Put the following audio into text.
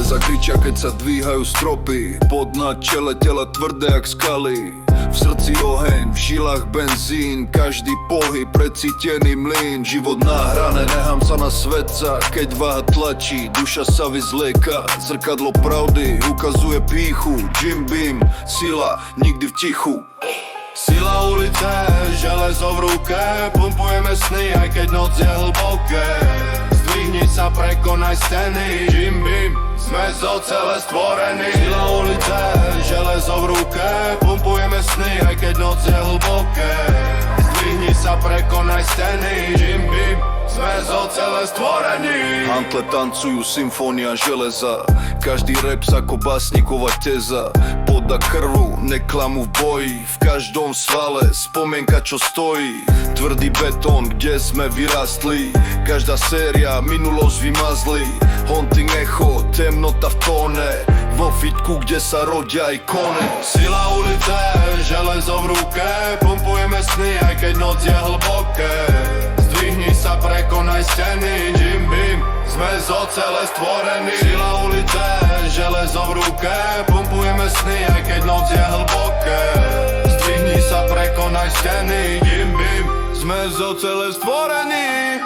Železa kričia, keď sa dvíhajú stropy. Pod na čele tela tvrdé jak skaly. V srdci oheň, v žilách benzín. Každý pohyb precítený mlyn. Život nahrané, nechám sa na svetca. Keď váha tlačí, duša sa vyzlieka. Zrkadlo pravdy ukazuje pýchu. Jim Beam, sila, nikdy v tichu. Sila ulice, železo v ruke. Pumpujeme sny, aj keď noc je hlboké. Zdvihni sa, prekonaj steny. Jim Beam, sme z ocele stvorení. Sila ulice, železo v ruke. Pumpujeme sny, aj keď noc je hlboké. Zdvihni sa, prekonaj steny. Jim Beam, sme z ocele stvorení. Hantle tancujú, symfónia železa. Každý rap ako básnikova teza. Poda krvu, neklamu v boji. V každom svale spomienka čo stojí. Tvrdý betón, kde sme vyrastli. Každá séria, minulosť vymazli. Haunting echo, temnota v tóne. Vo fitku, kde sa rodia ikony. Sila ulice, železo v ruke. Pumpujeme sny, aj keď noc je hlboké. Zdvihni sa, prekonaj steny. Jim Beam, sme z ocele stvorení. Sila ulice, železo v ruke. Pumpujeme sny, aj keď noc je hlboké. Zdvihni sa, prekonaj steny. Jim Beam, sme z ocele stvorení.